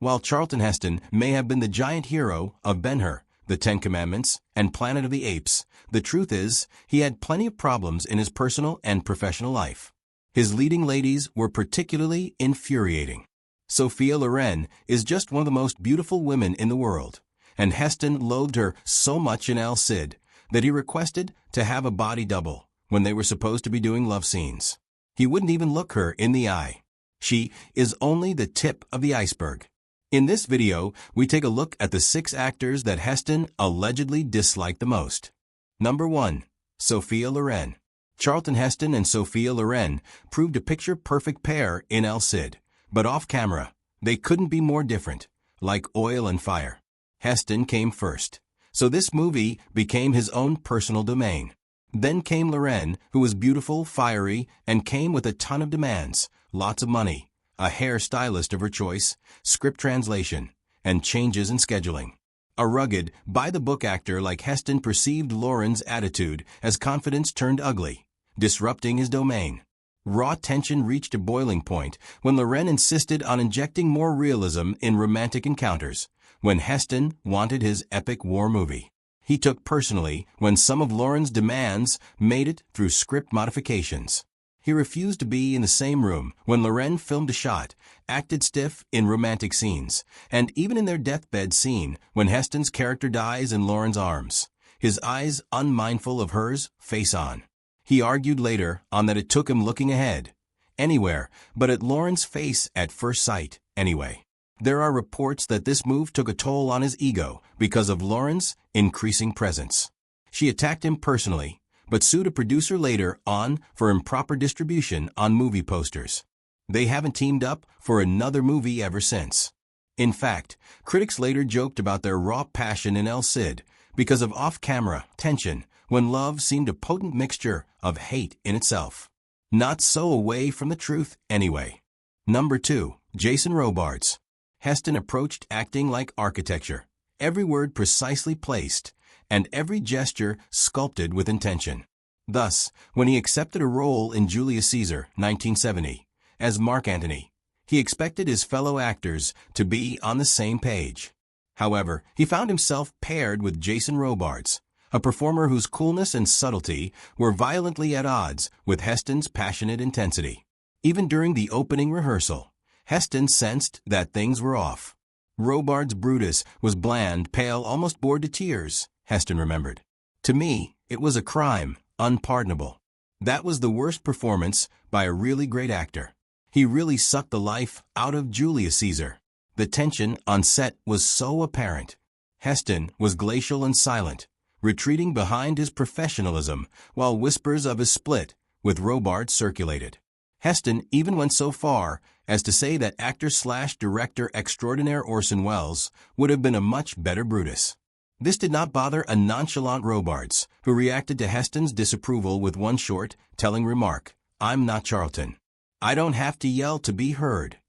While Charlton Heston may have been the giant hero of Ben-Hur, the Ten Commandments, and Planet of the Apes, the truth is, he had plenty of problems in his personal and professional life. His leading ladies were particularly infuriating. Sophia Loren is just one of the most beautiful women in the world, and Heston loathed her so much in El Cid that he requested to have a body double when they were supposed to be doing love scenes. He wouldn't even look her in the eye. She is only the tip of the iceberg. In this video, we take a look at the 6 actors that Heston allegedly disliked the most. Number 1. Sophia Loren. Charlton Heston and Sophia Loren proved a picture-perfect pair in El Cid, but off-camera, they couldn't be more different, like oil and fire. Heston came first, so this movie became his own personal domain. Then came Loren, who was beautiful, fiery, and came with a ton of demands, lots of money, a hairstylist of her choice, script translation, and changes in scheduling. A rugged, by-the-book actor like Heston perceived Loren's attitude as confidence turned ugly, disrupting his domain. Raw tension reached a boiling point when Loren insisted on injecting more realism in romantic encounters, when Heston wanted his epic war movie. He took personally when some of Loren's demands made it through script modifications. He refused to be in the same room when Loren filmed a shot, acted stiff in romantic scenes, and even in their deathbed scene when Heston's character dies in Loren's arms, his eyes unmindful of hers, face on. He argued later on that it took him looking ahead, anywhere but at Loren's face at first sight, anyway. There are reports that this move took a toll on his ego because of Loren's increasing presence. She attacked him personally, but sued a producer later on for improper distribution on movie posters. They haven't teamed up for another movie ever since. In fact, critics later joked about their raw passion in El Cid because of off-camera tension when love seemed a potent mixture of hate in itself. Not so away from the truth anyway. Number 2. Jason Robards. Heston approached acting like architecture, every word precisely placed, and every gesture sculpted with intention. Thus, when he accepted a role in Julius Caesar, 1970, as Mark Antony, he expected his fellow actors to be on the same page. However, he found himself paired with Jason Robards, a performer whose coolness and subtlety were violently at odds with Heston's passionate intensity. Even during the opening rehearsal, Heston sensed that things were off. Robards' Brutus was bland, pale, almost bored to tears, Heston remembered. To me, it was a crime, unpardonable. That was the worst performance by a really great actor. He really sucked the life out of Julius Caesar. The tension on set was so apparent. Heston was glacial and silent, retreating behind his professionalism while whispers of his split with Robards circulated. Heston even went so far as to say that actor/director extraordinaire Orson Welles would have been a much better Brutus. This did not bother a nonchalant Robards, who reacted to Heston's disapproval with one short, telling remark, "I'm not Charlton. I don't have to yell to be heard."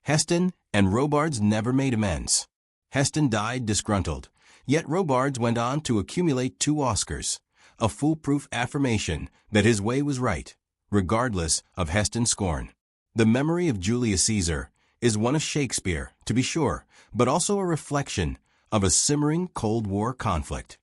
Heston and Robards never made amends. Heston died disgruntled, yet Robards went on to accumulate 2 Oscars, a foolproof affirmation that his way was right, regardless of Heston's scorn. The memory of Julius Caesar is one of Shakespeare, to be sure, but also a reflection of a simmering Cold War conflict.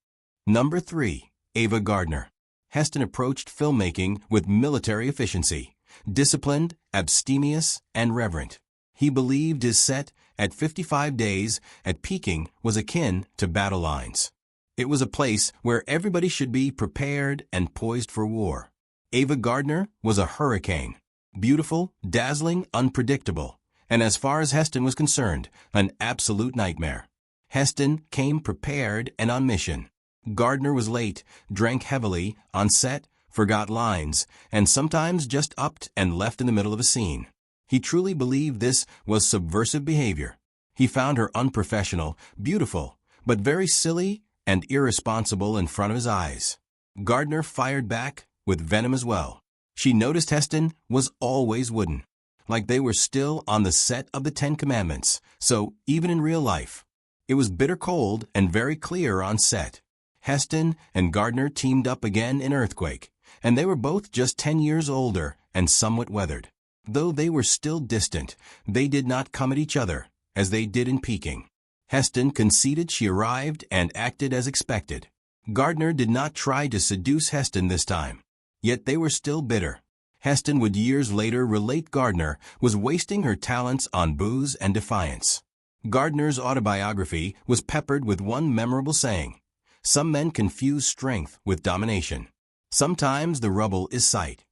Number 3. Ava Gardner. Heston approached filmmaking with military efficiency, disciplined, abstemious, and reverent. He believed his set at 55 days at peaking was akin to battle lines. It was a place where everybody should be prepared and poised for war. Ava Gardner was a hurricane. Beautiful, dazzling, unpredictable, and as far as Heston was concerned, an absolute nightmare. Heston came prepared and on mission. Gardner was late, drank heavily, on set, forgot lines, and sometimes just upped and left in the middle of a scene. He truly believed this was subversive behavior. He found her unprofessional, beautiful, but very silly and irresponsible in front of his eyes. Gardner fired back with venom as well. She noticed Heston was always wooden, like they were still on the set of the Ten Commandments, so even in real life, it was bitter cold and very clear on set. Heston and Gardner teamed up again in Earthquake, and they were both just 10 years older and somewhat weathered. Though they were still distant, they did not come at each other, as they did in Peking. Heston conceded she arrived and acted as expected. Gardner did not try to seduce Heston this time. Yet they were still bitter. Heston would years later relate Gardner was wasting her talents on booze and defiance. Gardner's autobiography was peppered with one memorable saying: "Some men confuse strength with domination. Sometimes the rubble is sight."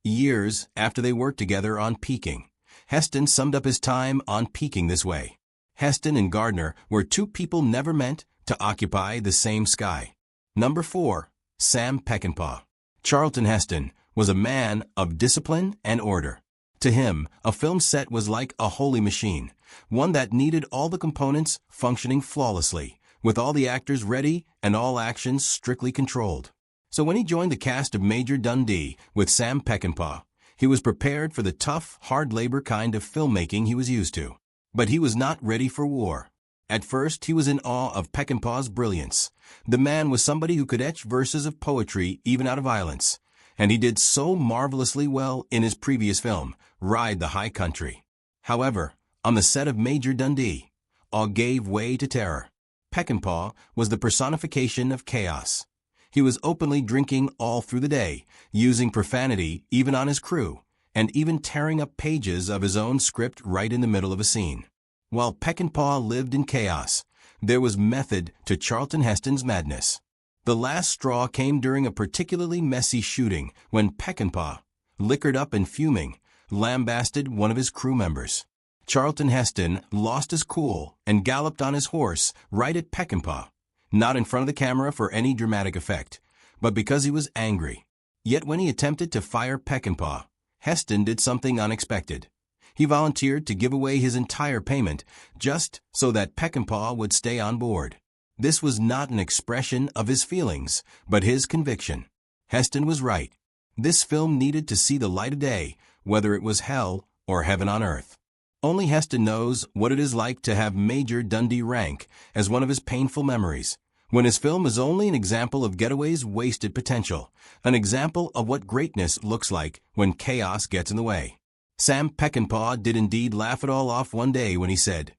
Years after they worked together on Peking, Heston summed up his time on Peking this way: "Heston and Gardner were two people never meant to occupy the same sky." Number 4. Sam Peckinpah. Charlton Heston was a man of discipline and order. To him, a film set was like a holy machine, one that needed all the components functioning flawlessly, with all the actors ready and all actions strictly controlled. So when he joined the cast of Major Dundee with Sam Peckinpah, he was prepared for the tough, hard labor kind of filmmaking he was used to. But he was not ready for war. At first, he was in awe of Peckinpah's brilliance. The man was somebody who could etch verses of poetry even out of violence, and he did so marvelously well in his previous film, Ride the High Country. However, on the set of Major Dundee, all gave way to terror. Peckinpah was the personification of chaos. He was openly drinking all through the day, using profanity even on his crew, and even tearing up pages of his own script right in the middle of a scene. While Peckinpah lived in chaos, there was method to Charlton Heston's madness. The last straw came during a particularly messy shooting when Peckinpah, liquored up and fuming, lambasted one of his crew members. Charlton Heston lost his cool and galloped on his horse right at Peckinpah, not in front of the camera for any dramatic effect, but because he was angry. Yet when he attempted to fire Peckinpah, Heston did something unexpected. He volunteered to give away his entire payment just so that Peckinpah would stay on board. This was not an expression of his feelings, but his conviction. Heston was right. This film needed to see the light of day, whether it was hell or heaven on earth. Only Heston knows what it is like to have Major Dundee rank as one of his painful memories, when his film is only an example of Getaway's wasted potential, an example of what greatness looks like when chaos gets in the way. Sam Peckinpah did indeed laugh it all off one day when he said,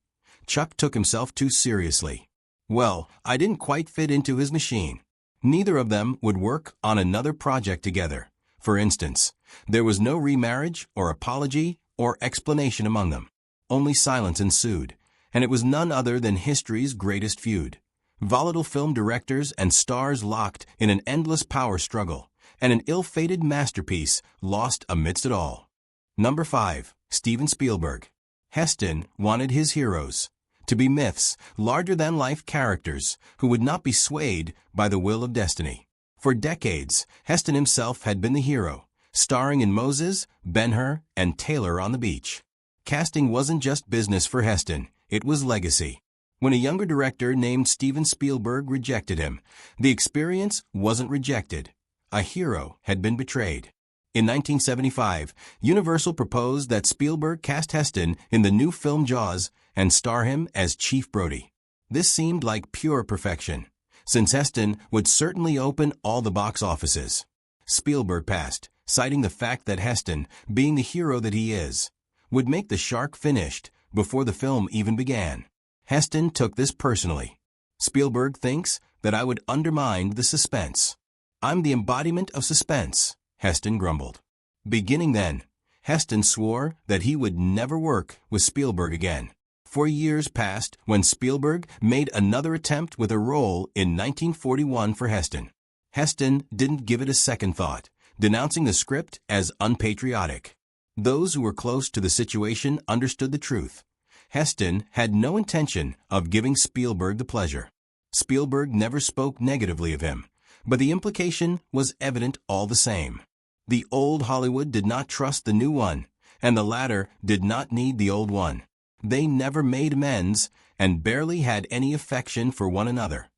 "Chuck took himself too seriously. Well, I didn't quite fit into his machine." Neither of them would work on another project together. For instance, there was no remarriage or apology or explanation among them. Only silence ensued, and it was none other than history's greatest feud. Volatile film directors and stars locked in an endless power struggle, and an ill-fated masterpiece lost amidst it all. Number 5. Steven Spielberg. Heston wanted his heroes to be myths, larger-than-life characters who would not be swayed by the will of destiny. For decades, Heston himself had been the hero, starring in Moses, Ben-Hur, and Taylor on the Beach. Casting wasn't just business for Heston, it was legacy. When a younger director named Steven Spielberg rejected him, the experience wasn't rejected. A hero had been betrayed. In 1975, Universal proposed that Spielberg cast Heston in the new film Jaws and star him as Chief Brody. This seemed like pure perfection, since Heston would certainly open all the box offices. Spielberg passed, citing the fact that Heston, being the hero that he is, would make the shark finished before the film even began. Heston took this personally. "Spielberg thinks that I would undermine the suspense. I'm the embodiment of suspense," Heston grumbled. Beginning then, Heston swore that he would never work with Spielberg again. 4 years passed when Spielberg made another attempt with a role in 1941 for Heston. Heston didn't give it a second thought, denouncing the script as unpatriotic. Those who were close to the situation understood the truth. Heston had no intention of giving Spielberg the pleasure. Spielberg never spoke negatively of him, but the implication was evident all the same. The old Hollywood did not trust the new one, and the latter did not need the old one. They never made amends and barely had any affection for one another.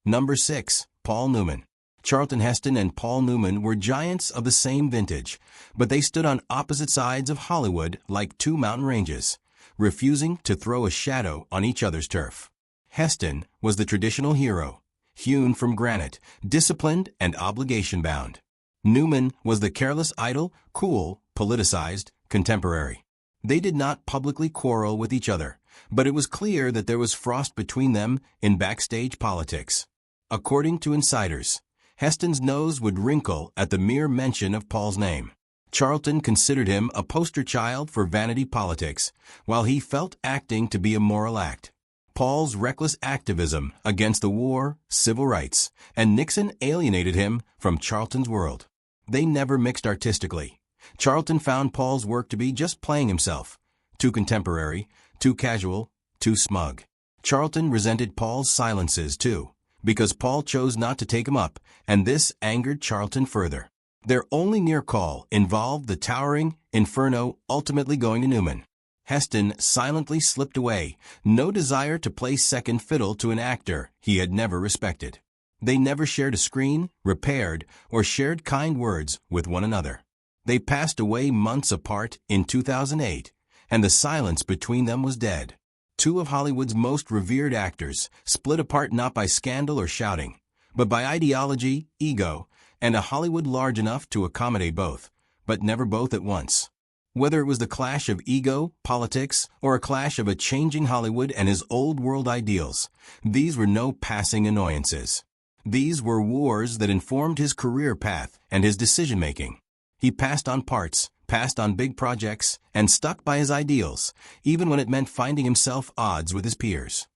Number 6. Paul Newman. Charlton Heston and Paul Newman were giants of the same vintage, but they stood on opposite sides of Hollywood like two mountain ranges, refusing to throw a shadow on each other's turf. Heston was the traditional hero, hewn from granite, disciplined and obligation-bound. Newman was the careless idol, cool, politicized, contemporary. They did not publicly quarrel with each other, but it was clear that there was frost between them in backstage politics. According to insiders, Heston's nose would wrinkle at the mere mention of Paul's name. Charlton considered him a poster child for vanity politics, while he felt acting to be a moral act. Paul's reckless activism against the war, civil rights, and Nixon alienated him from Charlton's world. They never mixed artistically. Charlton found Paul's work to be just playing himself, too contemporary, too casual, too smug. Charlton resented Paul's silences too, because Paul chose not to take him up, and this angered Charlton further. Their only near call involved the towering Inferno ultimately going to Newman. Heston silently slipped away, no desire to play second fiddle to an actor he had never respected. They never shared a screen, repaired, or shared kind words with one another. They passed away months apart in 2008, and the silence between them was dead. Two of Hollywood's most revered actors split apart not by scandal or shouting, but by ideology, ego, and a Hollywood large enough to accommodate both, but never both at once. Whether it was the clash of ego, politics, or a clash of a changing Hollywood and his old world ideals, these were no passing annoyances. These were wars that informed his career path and his decision-making. He passed on parts, passed on big projects, and stuck by his ideals, even when it meant finding himself odds with his peers.